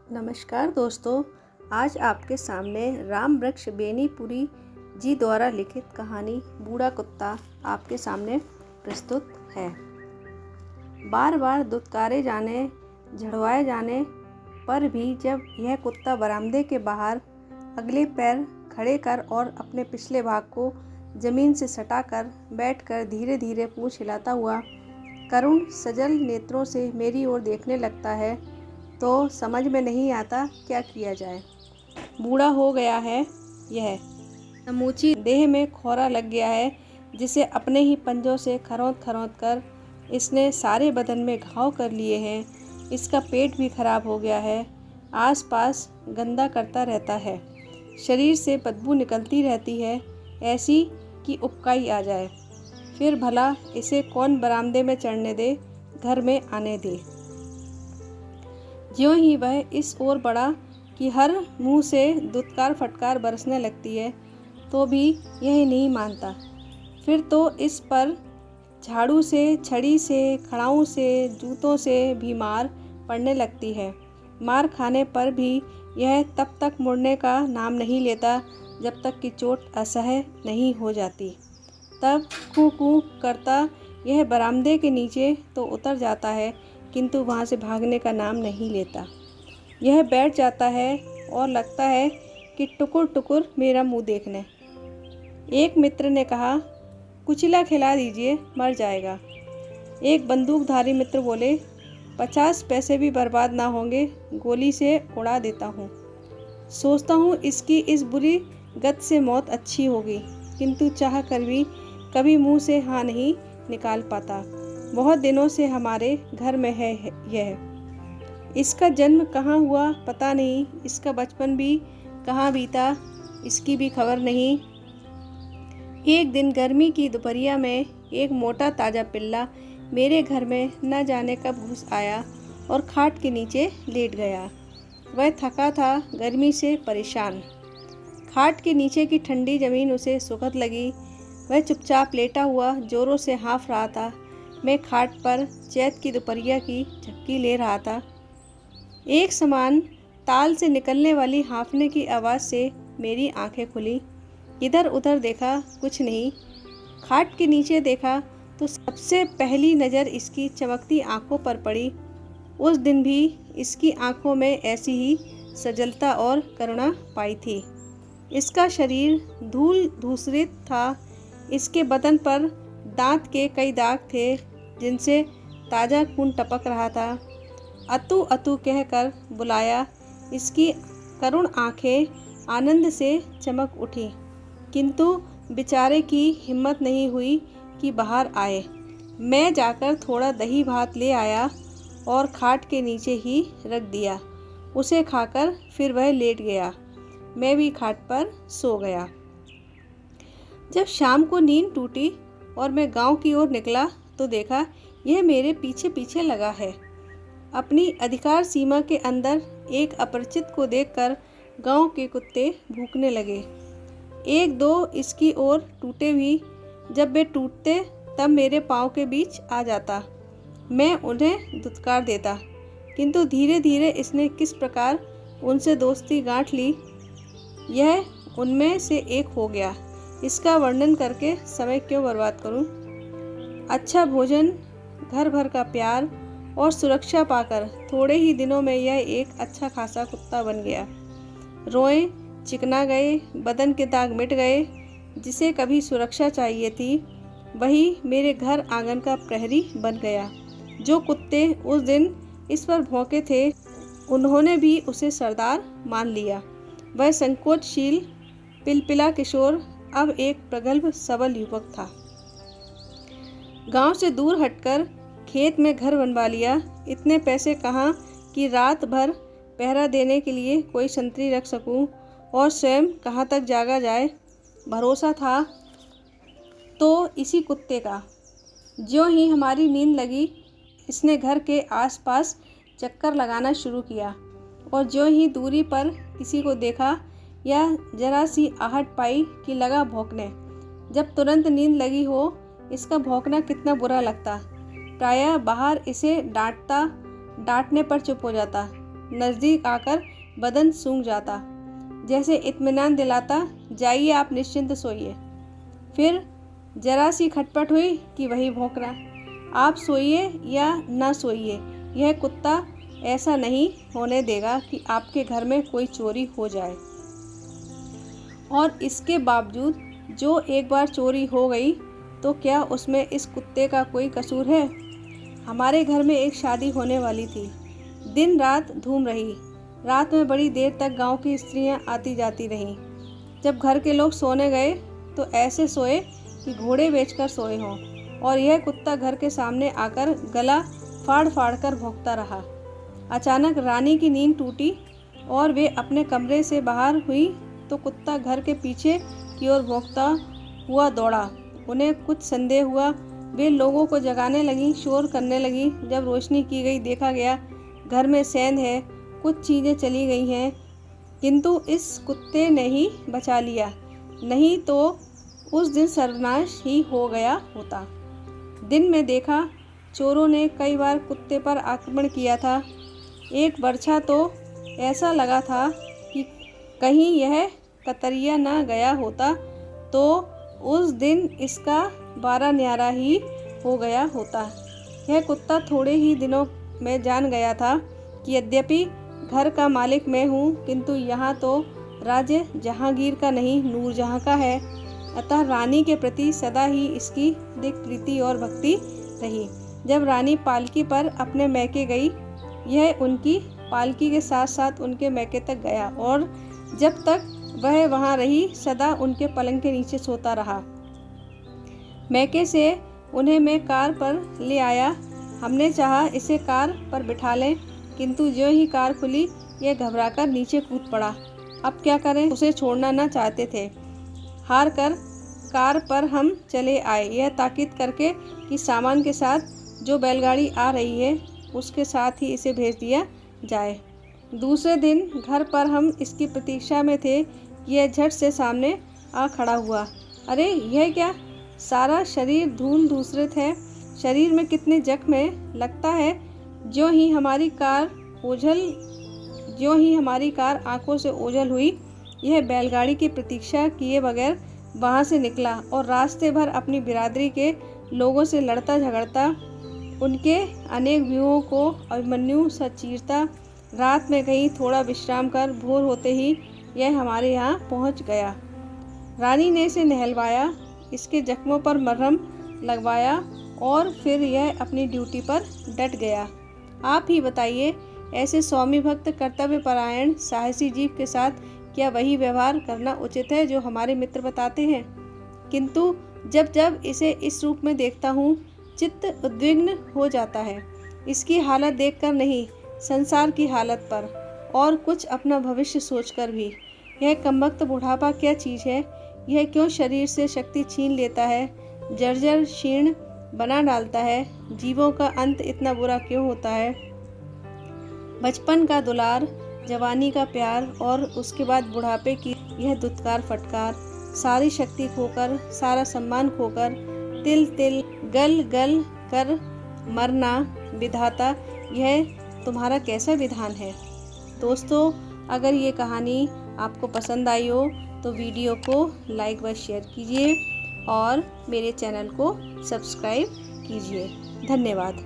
नमस्कार दोस्तों, आज आपके सामने राम वृक्ष बेनीपुरी जी द्वारा लिखित कहानी बूढ़ा कुत्ता आपके सामने प्रस्तुत है। बार बार दुत्कारे जाने, झड़वाए जाने पर भी जब यह कुत्ता बरामदे के बाहर अगले पैर खड़े कर और अपने पिछले भाग को जमीन से सटाकर बैठकर धीरे धीरे पूंछ हिलाता हुआ करुण सजल नेत्रों से मेरी ओर देखने लगता है तो समझ में नहीं आता क्या किया जाए। बूढ़ा हो गया है यह, समूची देह में खौरा लग गया है जिसे अपने ही पंजों से खरोंद खरोंद कर इसने सारे बदन में घाव कर लिए हैं। इसका पेट भी खराब हो गया है, आसपास गंदा करता रहता है, शरीर से बदबू निकलती रहती है ऐसी कि उबकाई आ जाए। फिर भला इसे कौन बरामदे में चढ़ने दे, घर में आने दे। ज्यों ही वह इस ओर बढ़ा कि हर मुंह से दुत्कार फटकार बरसने लगती है तो भी यह नहीं मानता। फिर तो इस पर झाड़ू से, छड़ी से, खड़ाऊ से, जूतों से भी मार पड़ने लगती है। मार खाने पर भी यह तब तक मुड़ने का नाम नहीं लेता जब तक कि चोट असह्य नहीं हो जाती। तब कूं कूं करता यह बरामदे के नीचे तो उतर जाता है, किंतु वहाँ से भागने का नाम नहीं लेता। यह बैठ जाता है और लगता है कि टुकुर टुकुर मेरा मुंह देखने। एक मित्र ने कहा, कुचिला खिला दीजिए, मर जाएगा। एक बंदूकधारी मित्र बोले, 50 पैसे भी बर्बाद ना होंगे, गोली से उड़ा देता हूँ। सोचता हूँ इसकी इस बुरी गत से मौत अच्छी होगी, किंतु चाह कर भी कभी मुंह से हाँ नहीं निकाल पाता। बहुत दिनों से हमारे घर में है यह। इसका जन्म कहाँ हुआ पता नहीं, इसका बचपन भी कहाँ बीता इसकी भी खबर नहीं। एक दिन गर्मी की दोपहरिया में एक मोटा ताज़ा पिल्ला मेरे घर में न जाने कब घुस आया और खाट के नीचे लेट गया। वह थका था, गर्मी से परेशान। खाट के नीचे की ठंडी ज़मीन उसे सुखद लगी। वह चुपचाप लेटा हुआ जोरों से हाँफ रहा था। मैं खाट पर चैत की दोपहरिया की झपकी ले रहा था। एक समान ताल से निकलने वाली हाँफने की आवाज़ से मेरी आंखें खुली। इधर उधर देखा, कुछ नहीं। खाट के नीचे देखा तो सबसे पहली नज़र इसकी चमकती आंखों पर पड़ी। उस दिन भी इसकी आंखों में ऐसी ही सजलता और करुणा पाई थी। इसका शरीर धूल धूसरित था। इसके बदन पर दांत के कई दाग थे जिनसे ताज़ा खून टपक रहा था। अतु अतु कहकर बुलाया। इसकी करुण आंखें आनंद से चमक उठी, किंतु बेचारे की हिम्मत नहीं हुई कि बाहर आए। मैं जाकर थोड़ा दही भात ले आया और खाट के नीचे ही रख दिया। उसे खाकर फिर वह लेट गया। मैं भी खाट पर सो गया। जब शाम को नींद टूटी और मैं गांव की ओर निकला तो देखा यह मेरे पीछे पीछे लगा है। अपनी अधिकार सीमा के अंदर एक अपरिचित को देखकर गांव के कुत्ते भूकने लगे। एक दो इसकी ओर टूटे भी। जब वे टूटते तब मेरे पाँव के बीच आ जाता। मैं उन्हें दुत्कार देता, किंतु धीरे धीरे इसने किस प्रकार उनसे दोस्ती गांठ ली, यह उनमें से एक हो गया। इसका वर्णन करके समय क्यों बर्बाद करूं। अच्छा भोजन, घर भर का प्यार और सुरक्षा पाकर थोड़े ही दिनों में यह एक अच्छा खासा कुत्ता बन गया। रोए चिकना गए, बदन के दाग मिट गए। जिसे कभी सुरक्षा चाहिए थी वही मेरे घर आंगन का प्रहरी बन गया। जो कुत्ते उस दिन इस पर भौंके थे उन्होंने भी उसे सरदार मान लिया। वह संकोचशील पिलपिला किशोर अब एक प्रगल्भ सबल युवक था। गांव से दूर हटकर खेत में घर बनवा लिया। इतने पैसे कहाँ कि रात भर पहरा देने के लिए कोई संतरी रख सकूं और स्वयं कहाँ तक जागा जाए। भरोसा था तो इसी कुत्ते का। ज्यों ही हमारी नींद लगी इसने घर के आसपास चक्कर लगाना शुरू किया और ज्यों ही दूरी पर किसी को देखा या जरा सी आहट पाई कि लगा भौंकने। जब तुरंत नींद लगी हो इसका भौंकना कितना बुरा लगता। प्रायः बाहर इसे डांटने पर चुप हो जाता। नज़दीक आकर बदन सूंघ जाता, जैसे इत्मीनान दिलाता, जाइए आप निश्चिंत सोइए। फिर जरा सी खटपट हुई कि वही भौंकना। आप सोइए या ना सोइए, यह कुत्ता ऐसा नहीं होने देगा कि आपके घर में कोई चोरी हो जाए। और इसके बावजूद जो एक बार चोरी हो गई तो क्या उसमें इस कुत्ते का कोई कसूर है? हमारे घर में एक शादी होने वाली थी। दिन रात धूम रही। रात में बड़ी देर तक गांव की स्त्रियां आती जाती रहीं। जब घर के लोग सोने गए तो ऐसे सोए कि घोड़े बेचकर सोए हों, और यह कुत्ता घर के सामने आकर गला फाड़ फाड़ कर भौंकता रहा। अचानक रानी की नींद टूटी और वे अपने कमरे से बाहर हुई तो कुत्ता घर के पीछे की ओर भौंकता हुआ दौड़ा। उन्हें कुछ संदेह हुआ। वे लोगों को जगाने लगी, शोर करने लगी। जब रोशनी की गई, देखा गया घर में सेंध है, कुछ चीज़ें चली गई हैं, किंतु इस कुत्ते ने ही बचा लिया, नहीं तो उस दिन सर्वनाश ही हो गया होता। दिन में देखा, चोरों ने कई बार कुत्ते पर आक्रमण किया था। एक बरछा तो ऐसा लगा था कि कहीं यह कतरिया न गया होता तो उस दिन इसका 12 न्यारा ही हो गया होता। यह कुत्ता थोड़े ही दिनों में जान गया था कि यद्यपि घर का मालिक मैं हूँ, किंतु यहाँ तो राज्य जहांगीर का नहीं, नूरजहाँ का है। अतः रानी के प्रति सदा ही इसकी अधिक प्रीति और भक्ति रही। जब रानी पालकी पर अपने मैके गई, यह उनकी पालकी के साथ साथ उनके मैके तक गया, और जब तक वह वहाँ रही सदा उनके पलंग के नीचे सोता रहा। मैके से उन्हें मैं कार पर ले आया। हमने चाहा इसे कार पर बिठा लें, किंतु जो ही कार खुली यह घबराकर नीचे कूद पड़ा। अब क्या करें, उसे छोड़ना न चाहते थे। हार कर कार पर हम चले आए, यह ताकीद करके कि सामान के साथ जो बैलगाड़ी आ रही है उसके साथ ही इसे भेज दिया जाए। दूसरे दिन घर पर हम इसकी प्रतीक्षा में थे। यह झट से सामने आ खड़ा हुआ। अरे यह क्या, सारा शरीर धूल धूसरित है, शरीर में कितने जख्म हैं। लगता है जो ही हमारी कार आंखों से ओझल हुई, यह बैलगाड़ी की प्रतीक्षा किए बगैर वहाँ से निकला और रास्ते भर अपनी बिरादरी के लोगों से लड़ता झगड़ता, उनके अनेक व्यूहों को अभिमन्यु सा चीरता। रात में कहीं थोड़ा विश्राम कर भोर होते ही यह हमारे यहाँ पहुँच गया। रानी ने इसे नहलवाया, इसके जख्मों पर मरहम लगवाया और फिर यह अपनी ड्यूटी पर डट गया। आप ही बताइए, ऐसे स्वामी भक्त कर्तव्य परायण साहसी जीव के साथ क्या वही व्यवहार करना उचित है जो हमारे मित्र बताते हैं? किंतु जब जब इसे इस रूप में देखता हूँ, चित्त उद्विग्न हो जाता है। इसकी हालत देखकर नहीं, संसार की हालत पर, और कुछ अपना भविष्य सोचकर भी। यह कमबख्त बुढ़ापा क्या चीज़ है? यह क्यों शरीर से शक्ति छीन लेता है, जर्जर क्षीण बना डालता है? जीवों का अंत इतना बुरा क्यों होता है? बचपन का दुलार, जवानी का प्यार और उसके बाद बुढ़ापे की यह दुत्कार फटकार, सारी शक्ति खोकर, सारा सम्मान खोकर, तिल तिल गल गल कर मरना। विधाता, यह तुम्हारा कैसा विधान है? दोस्तों, अगर ये कहानी आपको पसंद आई हो तो वीडियो को लाइक व शेयर कीजिए और मेरे चैनल को सब्सक्राइब कीजिए। धन्यवाद।